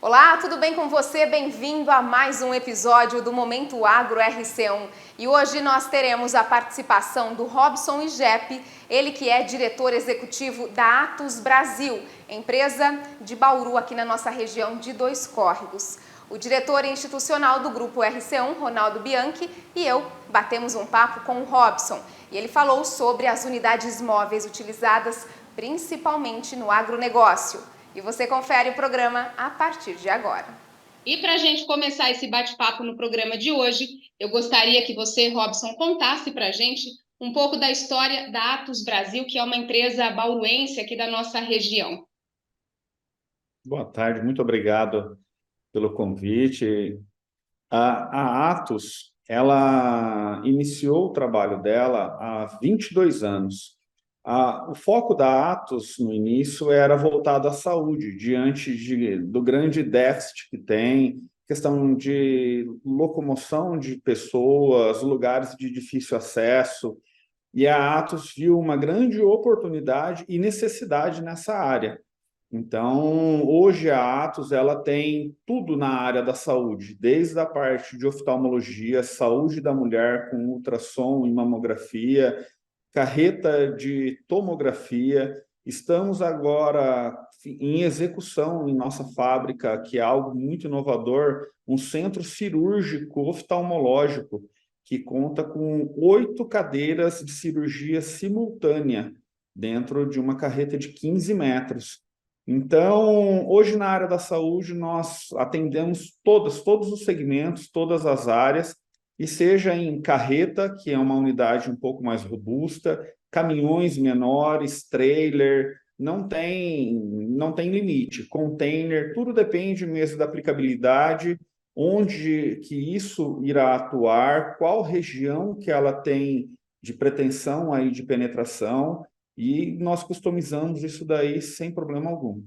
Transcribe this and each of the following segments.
Olá, tudo bem com você? Bem-vindo a mais um episódio do Momento Agro RC1. E hoje nós teremos a participação do Robson Igepe, ele que é diretor executivo da Atos Brasil, empresa de Bauru aqui na nossa região de Dois Córregos. O diretor institucional do grupo RC1, Ronaldo Bianchi, e eu batemos um papo com o Robson. E ele falou sobre as unidades móveis utilizadas principalmente no agronegócio. E você confere o programa a partir de agora. E para a gente começar esse bate-papo no programa de hoje, eu gostaria que você, Robson, contasse para a gente um pouco da história da Atos Brasil, que é uma empresa bauruense aqui da nossa região. Boa tarde, muito obrigado pelo convite. A Atos, ela iniciou o trabalho dela há 22 anos. O foco da Atos, no início, era voltado à saúde, diante do grande déficit que tem, questão de locomoção de pessoas, lugares de difícil acesso, e a Atos viu uma grande oportunidade e necessidade nessa área. Então, hoje a Atos ela tem tudo na área da saúde, desde a parte de oftalmologia, saúde da mulher com ultrassom e mamografia, carreta de tomografia. Estamos agora em execução em nossa fábrica, que é algo muito inovador, um centro cirúrgico oftalmológico, que conta com 8 cadeiras de cirurgia simultânea dentro de uma carreta de 15 metros. Então, hoje na área da saúde, nós atendemos todos os segmentos, todas as áreas, e seja em carreta, que é uma unidade um pouco mais robusta, caminhões menores, trailer, não tem limite, container, tudo depende mesmo da aplicabilidade, onde que isso irá atuar, qual região que ela tem de pretensão aí de penetração, e nós customizamos isso daí sem problema algum.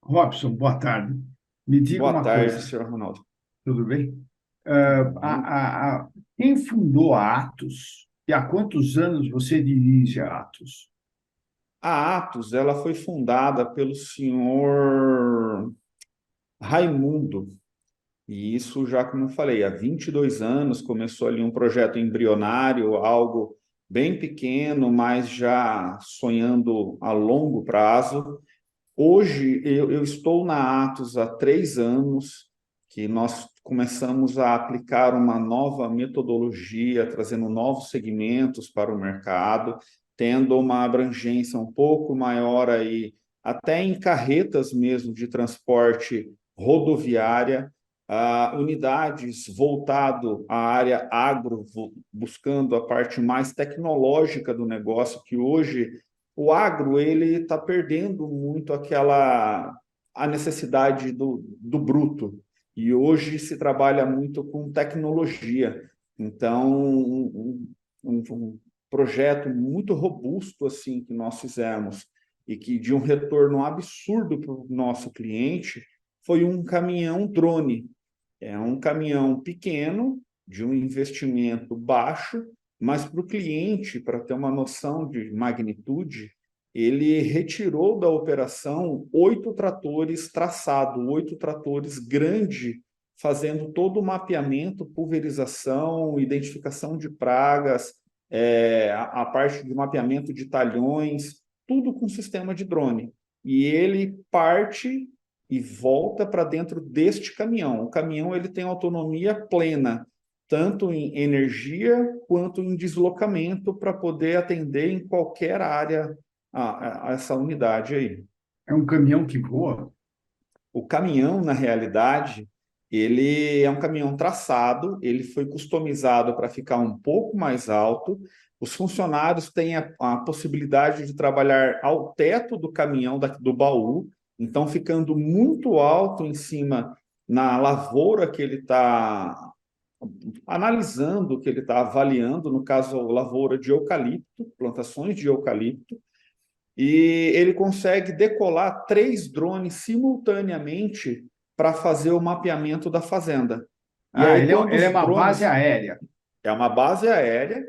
Robson, boa tarde. Me diga Boa uma tarde, coisa, senhor Ronaldo. tudo bem? Quem fundou a Atos e há quantos anos você dirige a Atos? A Atos, ela foi fundada pelo senhor Raimundo, e isso já, como eu falei, há 22 anos, começou ali um projeto embrionário, algo bem pequeno, mas já sonhando a longo prazo. Hoje, eu estou na Atos há 3 anos, que nós começamos a aplicar uma nova metodologia, trazendo novos segmentos para o mercado, tendo uma abrangência um pouco maior aí, até em carretas mesmo de transporte rodoviária, unidades voltado à área agro, buscando a parte mais tecnológica do negócio, que hoje o agro ele está perdendo muito a necessidade do bruto, e hoje se trabalha muito com tecnologia. Então, um projeto muito robusto assim que nós fizemos e que de um retorno absurdo para o nosso cliente foi um caminhão drone. É um caminhão pequeno, de um investimento baixo, mas para o cliente, para ter uma noção de magnitude, ele retirou da operação 8 tratores traçados, 8 tratores grandes, fazendo todo o mapeamento, pulverização, identificação de pragas, a parte de mapeamento de talhões, tudo com sistema de drone. E ele parte e volta para dentro deste caminhão. O caminhão ele tem autonomia plena, tanto em energia quanto em deslocamento, para poder atender em qualquer área a essa unidade aí. É um caminhão que voa? O caminhão, na realidade, ele é um caminhão traçado, ele foi customizado para ficar um pouco mais alto. Os funcionários têm a possibilidade de trabalhar ao teto do caminhão, do baú, então ficando muito alto em cima na lavoura que ele está analisando, que ele está avaliando, no caso, lavoura de eucalipto, plantações de eucalipto, e ele consegue decolar 3 drones simultaneamente para fazer o mapeamento da fazenda. E aí, Ele é uma base aérea. É uma base aérea,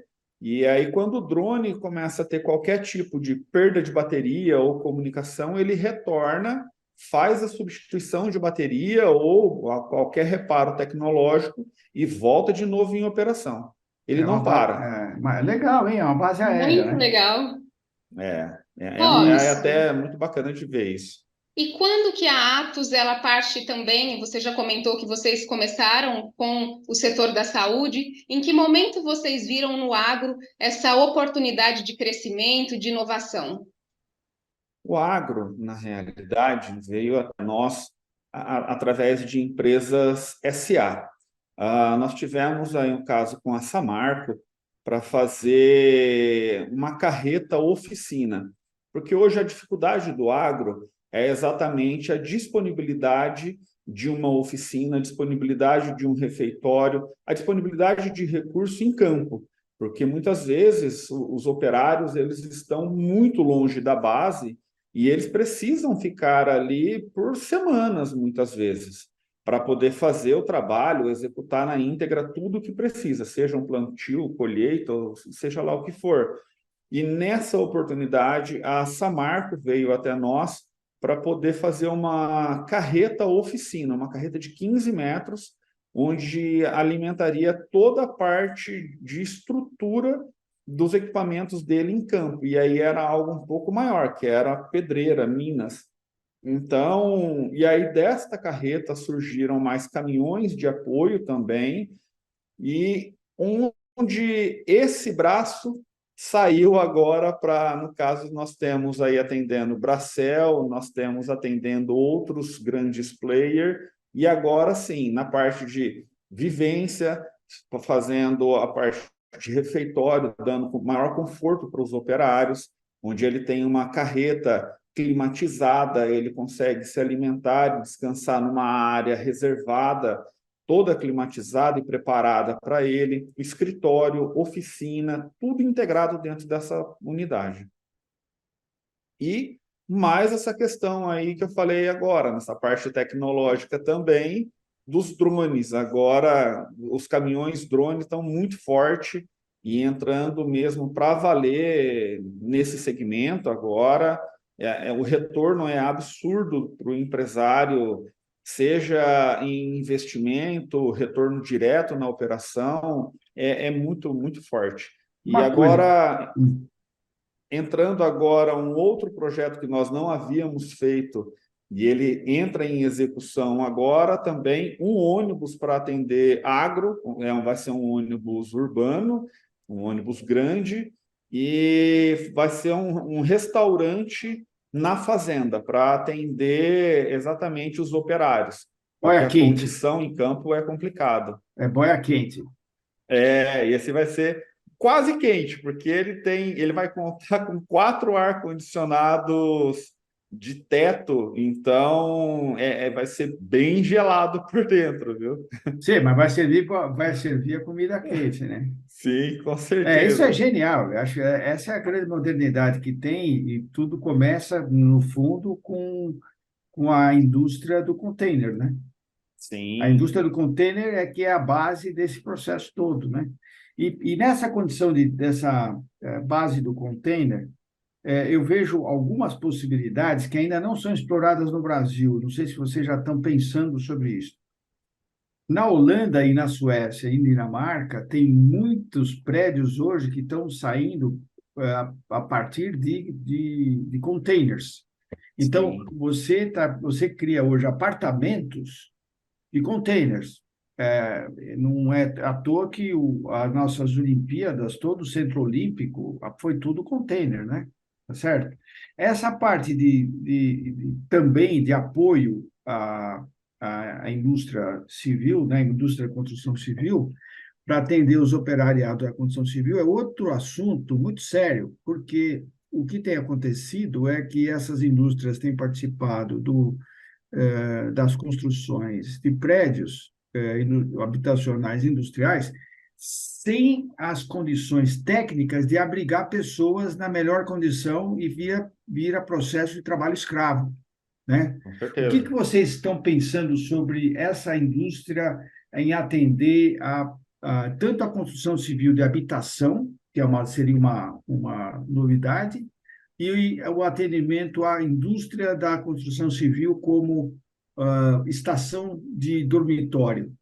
E aí, quando o drone começa a ter qualquer tipo de perda de bateria ou comunicação, ele retorna, faz a substituição de bateria ou qualquer reparo tecnológico e volta de novo em operação. Ele não para. Legal, hein? É uma base aérea, Muito né? legal. É até muito bacana de ver isso. E quando que a Atos ela parte também? Você já comentou que vocês começaram com o setor da saúde. Em que momento vocês viram no agro essa oportunidade de crescimento, de inovação? O agro, na realidade, veio até nós através de empresas SA. Nós tivemos aí um caso com a Samarco para fazer uma carreta oficina, porque hoje a dificuldade do agro é exatamente a disponibilidade de uma oficina, a disponibilidade de um refeitório, a disponibilidade de recurso em campo, porque muitas vezes os operários eles estão muito longe da base e eles precisam ficar ali por semanas, muitas vezes, para poder fazer o trabalho, executar na íntegra tudo o que precisa, seja um plantio, colheita, ou seja lá o que for. E nessa oportunidade, a Samarco veio até nós para poder fazer uma carreta oficina, uma carreta de 15 metros, onde alimentaria toda a parte de estrutura dos equipamentos dele em campo. E aí era algo um pouco maior, que era pedreira, minas. Então, e aí desta carreta surgiram mais caminhões de apoio também, e onde esse braço saiu agora para, no caso, nós temos aí atendendo Bracel, nós temos atendendo outros grandes players, e agora sim, na parte de vivência, fazendo a parte de refeitório, dando maior conforto para os operários, onde ele tem uma carreta climatizada, ele consegue se alimentar e descansar numa área reservada, toda climatizada e preparada para ele, escritório, oficina, tudo integrado dentro dessa unidade. E mais essa questão aí que eu falei agora, nessa parte tecnológica também, dos drones. Agora, os caminhões drones estão muito fortes e entrando mesmo para valer nesse segmento agora. O retorno é absurdo para o empresário, seja em investimento, retorno direto na operação, é muito, muito forte. E agora, entrando agora um outro projeto que nós não havíamos feito, e ele entra em execução agora também, um ônibus para atender agro, vai ser um ônibus urbano, um ônibus grande, e vai ser um restaurante na fazenda, para atender exatamente os operários, porque Boia a quente. condição em campo é complicado. É boia quente. Esse vai ser quase quente, porque ele vai contar com 4 ar-condicionados de teto, então vai ser bem gelado por dentro, viu? Sim, mas vai servir a comida quente, né? Sim, com Isso é certeza. genial. Eu acho que essa é a grande modernidade que tem, e tudo começa, no fundo, com a indústria do container, né? A Sim, indústria do container é que é a base desse processo todo, né? E nessa condição dessa base do container, eu vejo algumas possibilidades que ainda não são exploradas no Brasil. Não sei se vocês já estão pensando sobre isso. Na Holanda e na Suécia e Dinamarca, tem muitos prédios hoje que estão saindo a partir de containers. Então, sim, você cria hoje apartamentos de containers. Não é à toa que as nossas Olimpíadas, todo o Centro Olímpico, foi tudo container, né? Tá certo? Essa parte também de apoio à indústria civil, né? Indústria da construção civil, para atender os operariados da construção civil, é outro assunto muito sério, porque o que tem acontecido é que essas indústrias têm participado das construções de prédios habitacionais industriais sem as condições técnicas de abrigar pessoas na melhor condição e vira processo de trabalho escravo, né? com O que certeza. vocês estão pensando sobre essa indústria em atender tanto a construção civil de habitação, que seria uma novidade, e o atendimento à indústria da construção civil como estação de dormitório.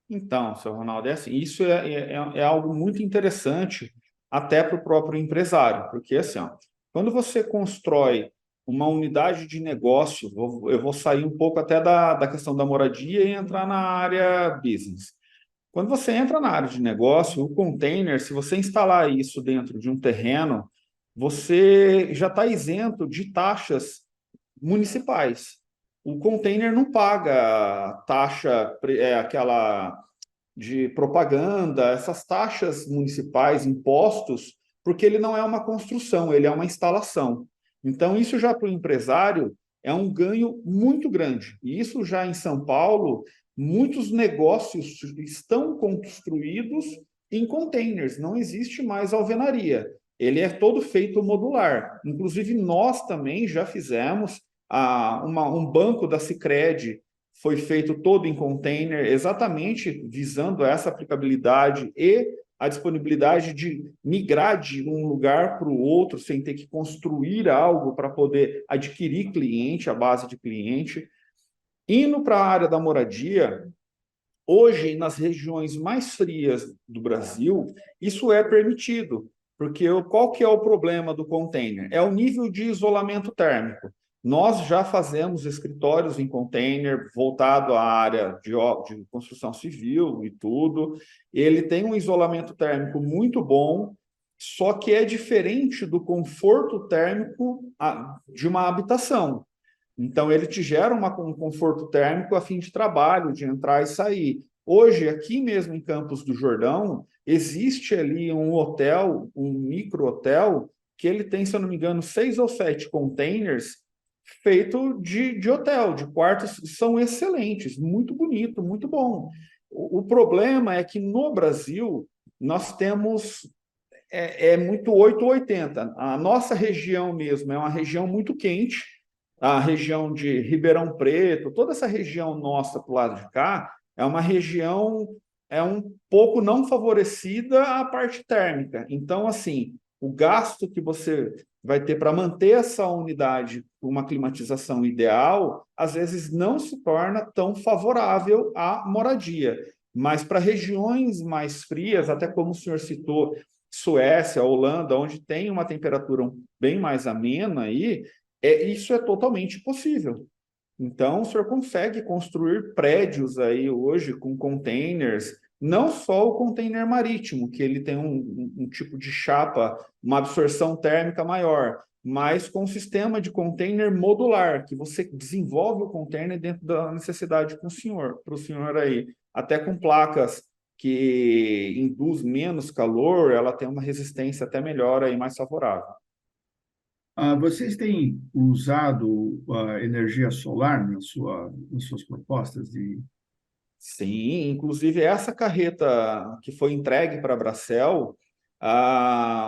Então, seu Ronaldo, é assim, isso é algo muito interessante até para o próprio empresário, porque assim, ó, quando você constrói uma unidade de negócio, eu vou sair um pouco até da questão da moradia e entrar na área business. Quando você entra na área de negócio, o container, se você instalar isso dentro de um terreno, você já está isento de taxas municipais. O container não paga taxa, aquela de propaganda, essas taxas municipais, impostos, porque ele não é uma construção, ele é uma instalação. Então, isso já para o empresário é um ganho muito grande. E isso já em São Paulo, muitos negócios estão construídos em containers, não existe mais alvenaria. Ele é todo feito modular. Inclusive, nós também já fizemos um banco da Sicredi, foi feito todo em container, exatamente visando essa aplicabilidade e a disponibilidade de migrar de um lugar para o outro sem ter que construir algo para poder adquirir cliente, a base de cliente. Indo para a área da moradia, hoje, nas regiões mais frias do Brasil, isso é permitido, porque qual que é o problema do container? É o nível de isolamento térmico. Nós já fazemos escritórios em container voltado à área de construção civil e tudo. Ele tem um isolamento térmico muito bom, só que é diferente do conforto térmico de uma habitação. Então, ele te gera um conforto térmico a fim de trabalho, de entrar e sair. Hoje, aqui mesmo em Campos do Jordão, existe ali um hotel, um micro-hotel, que ele tem, se eu não me engano, 6 ou 7 containers feito de hotel, de quartos, são excelentes, muito bonito, muito bom. O problema é que no Brasil nós temos muito 8 ou 80. A nossa região mesmo é uma região muito quente, a região de Ribeirão Preto, toda essa região nossa para o lado de cá, é uma região um pouco não favorecida à parte térmica. Então, assim, o gasto que você vai ter para manter essa unidade com uma climatização ideal, às vezes não se torna tão favorável à moradia. Mas para regiões mais frias, até como o senhor citou, Suécia, Holanda, onde tem uma temperatura bem mais amena aí, isso é totalmente possível. Então, o senhor consegue construir prédios aí hoje com containers, não só o container marítimo, que ele tem um tipo de chapa, uma absorção térmica maior, mas com um sistema de container modular, que você desenvolve o container dentro da necessidade para o senhor aí, até com placas que induz menos calor, ela tem uma resistência até melhor aí, mais favorável. Vocês têm usado a energia solar nas suas propostas de... Sim, inclusive essa carreta que foi entregue para a Bracel,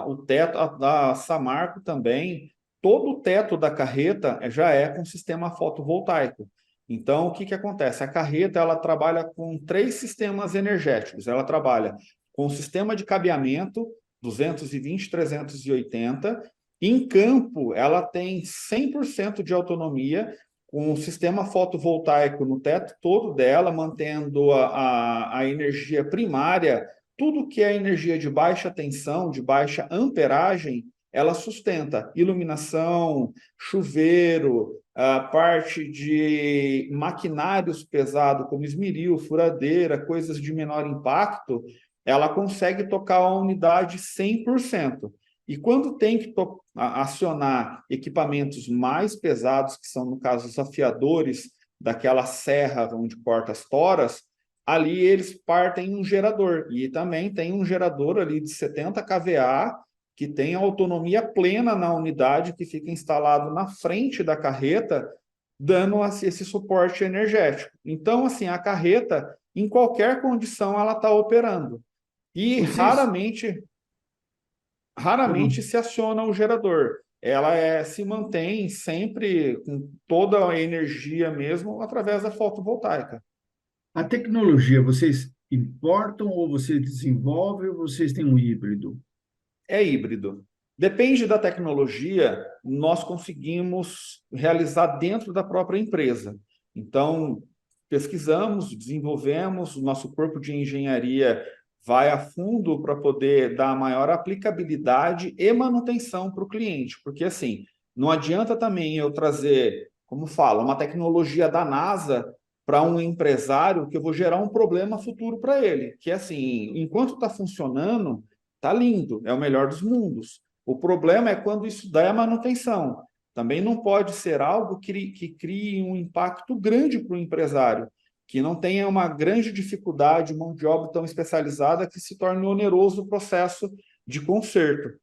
o teto da Samarco também, todo o teto da carreta já é com sistema fotovoltaico. Então, o que que acontece? A carreta ela trabalha com 3 sistemas energéticos. Ela trabalha com o sistema de cabeamento 220, 380. Em campo, ela tem 100% de autonomia, com um sistema fotovoltaico no teto todo dela, mantendo a energia primária, tudo que é energia de baixa tensão, de baixa amperagem, ela sustenta iluminação, chuveiro, a parte de maquinários pesados, como esmeril, furadeira, coisas de menor impacto, ela consegue tocar a unidade 100%. E quando tem que acionar equipamentos mais pesados, que são, no caso, os afiadores daquela serra onde corta as toras, ali eles partem um gerador. E também tem um gerador ali de 70 kVA, que tem autonomia plena na unidade, que fica instalado na frente da carreta, dando esse suporte energético. Então, assim, a carreta, em qualquer condição, ela está operando. E raramente se aciona o gerador. Ela se mantém sempre com toda a energia mesmo através da fotovoltaica. A tecnologia, vocês importam ou vocês desenvolvem ou vocês têm um híbrido? É híbrido. Depende da tecnologia, nós conseguimos realizar dentro da própria empresa. Então, pesquisamos, desenvolvemos, o nosso corpo de engenharia vai a fundo para poder dar maior aplicabilidade e manutenção para o cliente, porque assim, não adianta também eu trazer, como fala, uma tecnologia da NASA para um empresário que eu vou gerar um problema futuro para ele, que é assim, enquanto está funcionando, tá lindo, é o melhor dos mundos. O problema é quando isso dá a manutenção. Também não pode ser algo que crie um impacto grande para o empresário, que não tenha uma grande dificuldade, mão de obra tão especializada que se torne oneroso o processo de conserto.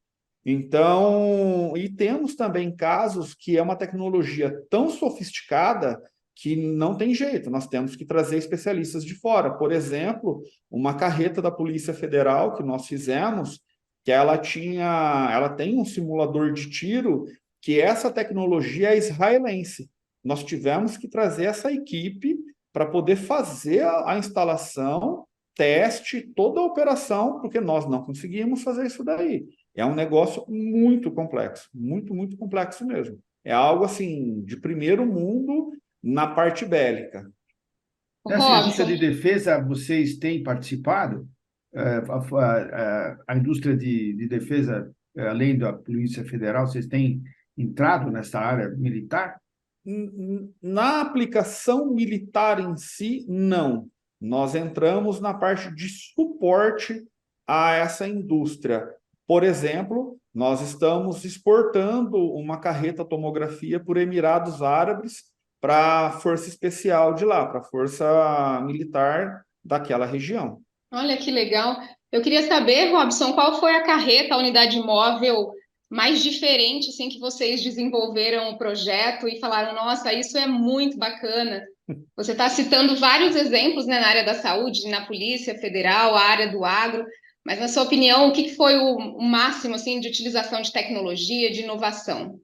Então, e temos também casos que é uma tecnologia tão sofisticada que não tem jeito, nós temos que trazer especialistas de fora. Por exemplo, uma carreta da Polícia Federal que nós fizemos, que ela tem um simulador de tiro, que essa tecnologia é israelense. Nós tivemos que trazer essa equipe para poder fazer a instalação, teste, toda a operação, porque nós não conseguimos fazer isso daí. É um negócio muito complexo, muito, muito complexo mesmo. É algo assim de primeiro mundo na parte bélica. Nessa indústria Robson, de defesa, vocês têm participado? A indústria de defesa, além da Polícia Federal, vocês têm entrado nessa área militar? Na aplicação militar em si, não. Nós entramos na parte de suporte a essa indústria. Por exemplo, nós estamos exportando uma carreta tomografia por Emirados Árabes para a Força Especial de lá, para a Força Militar daquela região. olha que legal. Eu queria saber, Robson, qual foi a carreta, a unidade móvel mais diferente assim que vocês desenvolveram o projeto e falaram, nossa, isso é muito bacana. Você está citando vários exemplos, né, na área da saúde, na Polícia Federal, a área do agro, mas na sua opinião, o que foi o máximo assim de utilização de tecnologia, de inovação?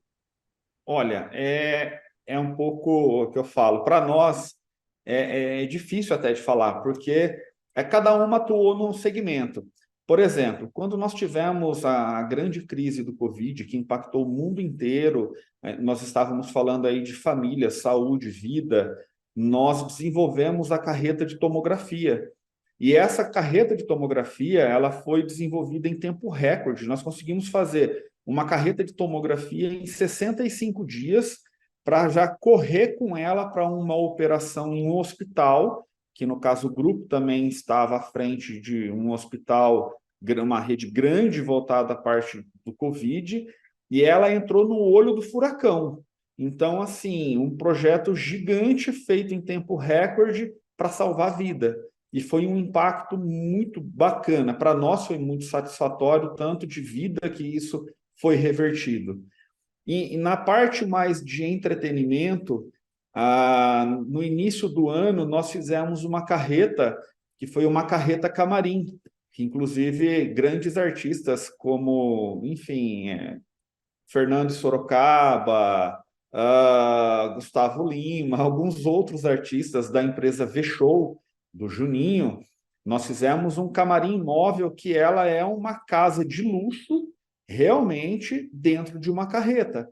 Olha, é um pouco o que eu falo. Para nós, é difícil até de falar, porque cada uma atuou num segmento. Por exemplo, quando nós tivemos a grande crise do Covid, que impactou o mundo inteiro, nós estávamos falando aí de família, saúde, vida, nós desenvolvemos a carreta de tomografia. E essa carreta de tomografia, ela foi desenvolvida em tempo recorde. Nós conseguimos fazer uma carreta de tomografia em 65 dias para já correr com ela para uma operação em um hospital, que no caso o grupo também estava à frente de um hospital, uma rede grande voltada à parte do Covid, e ela entrou no olho do furacão. Então, assim, um projeto gigante feito em tempo recorde para salvar a vida. E foi um impacto muito bacana. Para nós foi muito satisfatório, tanto de vida que isso foi revertido. E na parte mais de entretenimento, no início do ano, nós fizemos uma carreta, que foi uma carreta camarim, que inclusive grandes artistas como, enfim, Fernando Sorocaba, Gustavo Lima, alguns outros artistas da empresa V-Show, do Juninho, nós fizemos um camarim móvel que ela é uma casa de luxo, realmente dentro de uma carreta.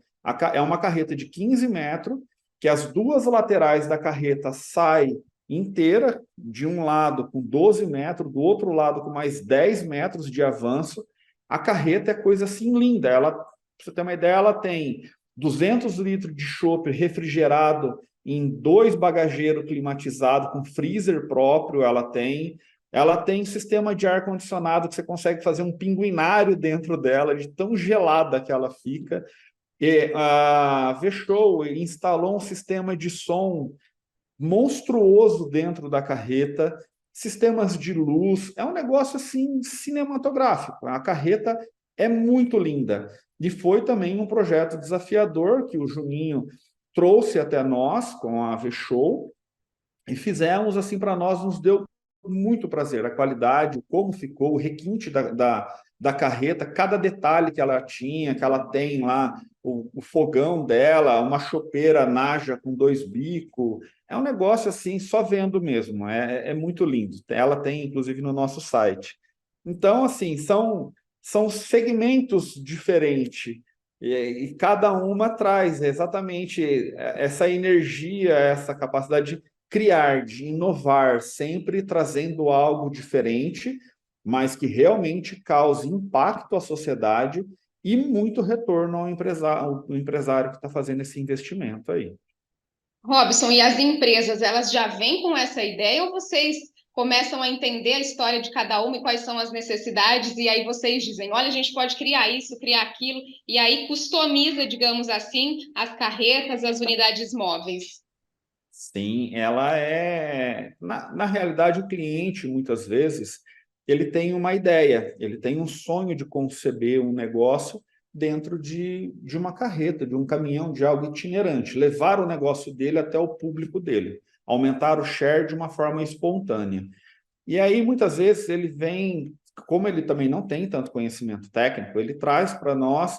É uma carreta de 15 metros, que as duas laterais da carreta saem inteira, de um lado com 12 metros, do outro lado com mais 10 metros de avanço. A carreta é coisa assim linda. Para você ter uma ideia, ela tem 200 litros de chopp refrigerado em 2 bagageiros climatizados, com freezer próprio, ela tem sistema de ar-condicionado que você consegue fazer um pinguinário dentro dela, de tão gelada que ela fica. E a V-Show instalou um sistema de som monstruoso dentro da carreta, sistemas de luz, é um negócio assim cinematográfico. A carreta é muito linda. E foi também um projeto desafiador que o Juninho trouxe até nós com a V-Show e fizemos assim, para nós nos deu muito prazer, a qualidade, como ficou, o requinte da carreta, cada detalhe que ela tinha, que ela tem lá, o fogão dela, uma chopeira Naja com 2 bicos, É um negócio assim, só vendo mesmo, é muito lindo. Ela tem, inclusive, no nosso site. Então, assim, são segmentos diferentes, e cada uma traz exatamente essa energia, essa capacidade de criar, de inovar, sempre trazendo algo diferente, mas que realmente cause impacto à sociedade e muito retorno ao empresário que está fazendo esse investimento aí. Robson, e as empresas, elas já vêm com essa ideia ou vocês começam a entender a história de cada uma e quais são as necessidades, e aí vocês dizem, olha, a gente pode criar isso, criar aquilo, e aí customiza, digamos assim, as carretas, as unidades móveis? Sim, ela é. Na realidade, o cliente, muitas vezes, ele tem uma ideia, ele tem um sonho de conceber um negócio dentro de uma carreta, de um caminhão, de algo itinerante, levar o negócio dele até o público dele, aumentar o share de uma forma espontânea. E aí, muitas vezes, ele vem, como ele também não tem tanto conhecimento técnico, ele traz para nós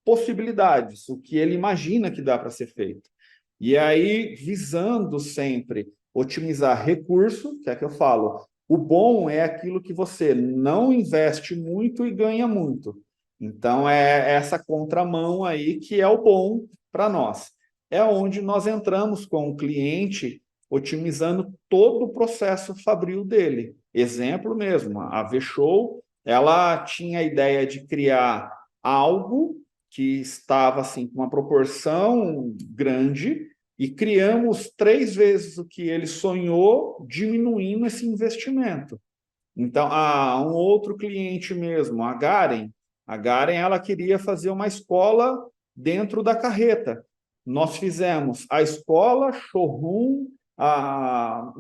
possibilidades, o que ele imagina que dá para ser feito. E aí, visando sempre otimizar recurso, que é que eu falo, o bom é aquilo que você não investe muito e ganha muito. Então, é essa contramão aí que é o bom para nós. É onde nós entramos com o cliente, otimizando todo o processo fabril dele. Exemplo mesmo, a V-Show, ela tinha a ideia de criar algo que estava assim com uma proporção grande e criamos 3 vezes o que ele sonhou, diminuindo esse investimento. Então, um outro cliente mesmo, a Garen ela queria fazer uma escola dentro da carreta. Nós fizemos a escola, showroom,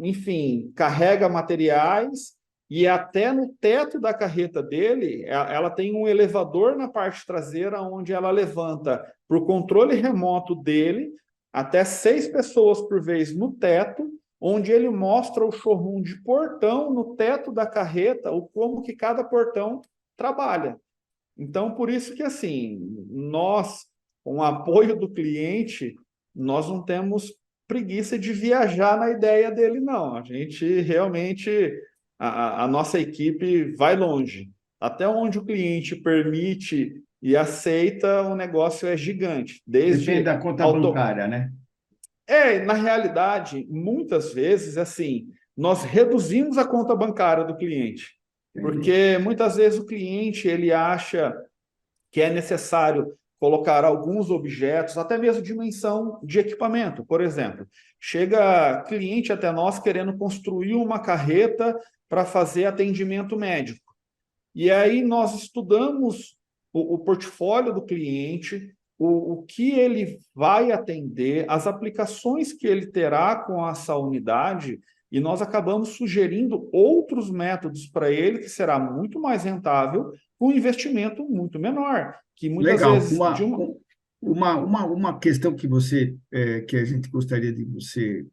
enfim, carrega materiais e até no teto da carreta dele, ela tem um elevador na parte traseira onde ela levanta por controle remoto dele até 6 pessoas por vez no teto, onde ele mostra o showroom de portão no teto da carreta, o como que cada portão trabalha. Então, por isso que, assim, nós, com o apoio do cliente, nós não temos preguiça de viajar na ideia dele, não. A gente realmente, a nossa equipe vai longe. Até onde o cliente permite e aceita, o negócio é gigante. Depende Desde da conta bancária, né? na realidade, muitas vezes, assim, nós reduzimos a conta bancária do cliente, Entendi. porque muitas vezes o cliente ele acha que é necessário colocar alguns objetos, até mesmo dimensão de equipamento. Por exemplo, chega cliente até nós querendo construir uma carreta para fazer atendimento médico. E aí nós estudamos o portfólio do cliente, o que ele vai atender, as aplicações que ele terá com essa unidade, e nós acabamos sugerindo outros métodos para ele, que será muito mais rentável, com um investimento muito menor, que muitas Legal. vezes de uma... Uma questão que que a gente gostaria de você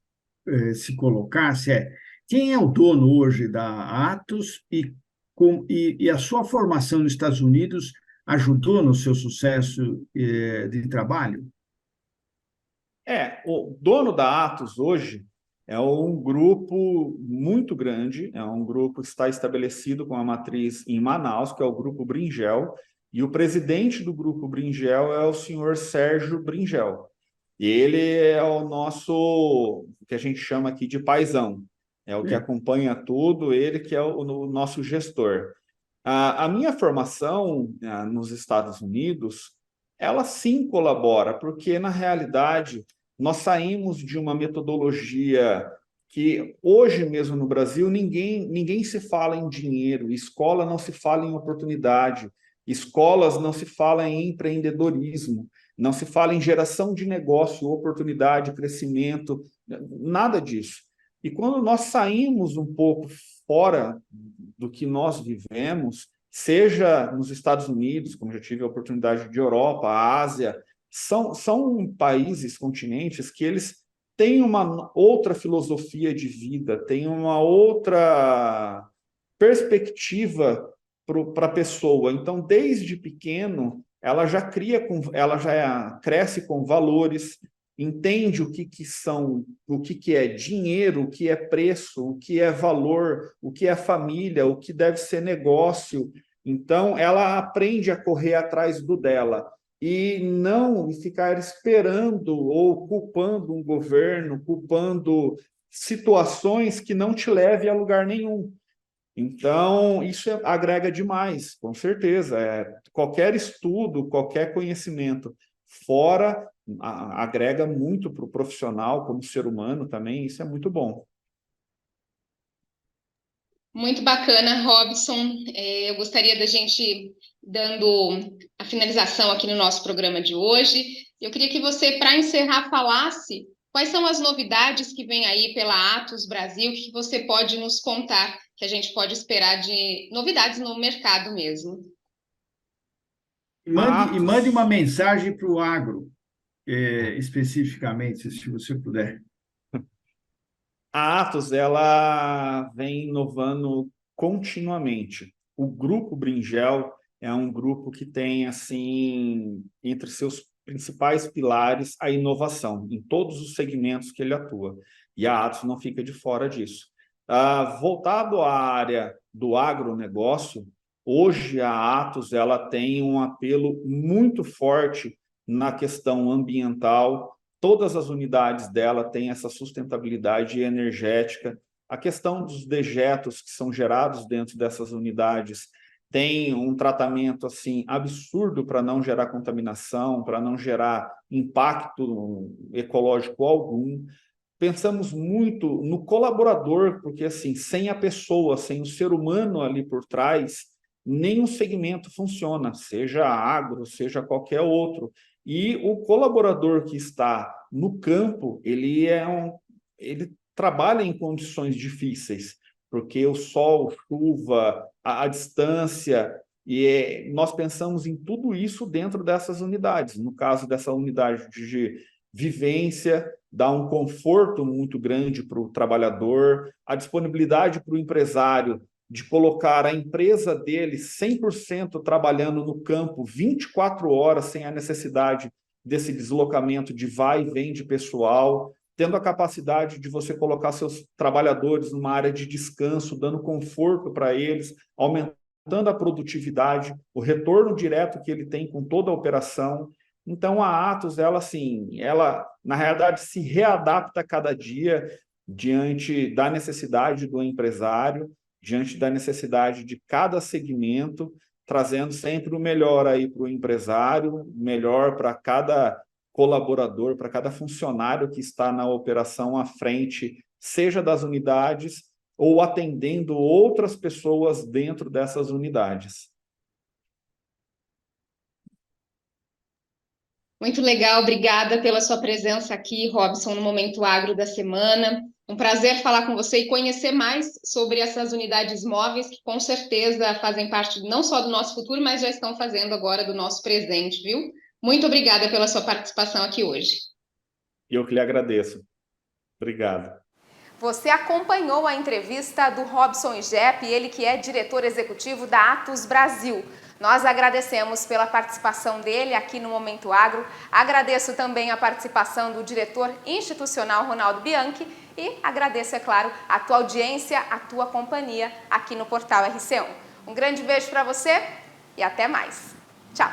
se colocasse é quem é o dono hoje da Atos e a sua formação nos Estados Unidos ajudou no seu sucesso de trabalho? O dono da Atos hoje é um grupo muito grande, é um grupo que está estabelecido com a matriz em Manaus, que é o Grupo Bringel, e o presidente do Grupo Bringel é o senhor Sérgio Bringel. E ele é o nosso, que a gente chama aqui de paizão, é o que acompanha tudo, ele que é o nosso gestor. A minha formação nos Estados Unidos, ela sim colabora, porque na realidade nós saímos de uma metodologia que hoje mesmo no Brasil ninguém se fala em dinheiro, escola não se fala em oportunidade, escolas não se fala em empreendedorismo, não se fala em geração de negócio, oportunidade, crescimento, nada disso. E quando nós saímos um pouco fora do que nós vivemos, seja nos Estados Unidos, como já tive a oportunidade de Europa, a Ásia, são países, continentes que eles têm uma outra filosofia de vida, têm uma outra perspectiva para a pessoa. Então, desde pequeno, ela já cresce com valores, entende o que é dinheiro, o que é preço, o que é valor, o que é família, o que deve ser negócio. Então, ela aprende a correr atrás do dela e não ficar esperando ou culpando um governo, culpando situações que não te levem a lugar nenhum. Então, isso agrega demais, com certeza. Qualquer estudo, qualquer conhecimento fora agrega muito para o profissional, como ser humano também, isso é muito bom. Muito bacana, Robson. Eu gostaria da gente dando a finalização aqui no nosso programa de hoje. Eu queria que você, para encerrar, falasse quais são as novidades que vem aí pela Atos Brasil, que você pode nos contar, que a gente pode esperar de novidades no mercado mesmo. Mande uma mensagem para o agro, especificamente, se você puder. A Atos, ela vem inovando continuamente. O Grupo Bringel é um grupo que tem, assim, entre seus principais pilares, a inovação, em todos os segmentos que ele atua. E a Atos não fica de fora disso. Voltado à área do agronegócio, hoje a Atos ela tem um apelo muito forte na questão ambiental. Todas as unidades dela têm essa sustentabilidade energética. A questão dos dejetos que são gerados dentro dessas unidades tem um tratamento assim absurdo para não gerar contaminação, para não gerar impacto ecológico algum. Pensamos muito no colaborador, porque assim, sem a pessoa, sem o ser humano ali por trás, nenhum segmento funciona, seja agro, seja qualquer outro. E o colaborador que está no campo, ele trabalha em condições difíceis, porque o sol, chuva, a distância, nós pensamos em tudo isso dentro dessas unidades. No caso dessa unidade de vivência, dá um conforto muito grande para o trabalhador, a disponibilidade para o empresário de colocar a empresa dele 100% trabalhando no campo 24 horas, sem a necessidade desse deslocamento de vai e vem de pessoal, tendo a capacidade de você colocar seus trabalhadores numa área de descanso, dando conforto para eles, aumentando a produtividade, o retorno direto que ele tem com toda a operação. Então, a Atos, ela na realidade, se readapta a cada dia diante da necessidade do empresário, diante da necessidade de cada segmento, trazendo sempre o melhor aí para o empresário, melhor para cada colaborador, para cada funcionário que está na operação à frente, seja das unidades ou atendendo outras pessoas dentro dessas unidades. Muito legal, obrigada pela sua presença aqui, Robson, no Momento Agro da semana. Um prazer falar com você e conhecer mais sobre essas unidades móveis que com certeza fazem parte não só do nosso futuro, mas já estão fazendo agora do nosso presente, viu? Muito obrigada pela sua participação aqui hoje. Eu que lhe agradeço. Obrigado. Você acompanhou a entrevista do Robson Ijep, ele que é diretor executivo da Atos Brasil. Nós agradecemos pela participação dele aqui no Momento Agro. Agradeço também a participação do diretor institucional Ronaldo Bianchi e agradeço, é claro, a tua audiência, a tua companhia aqui no Portal RC1. Um grande beijo para você e até mais. Tchau!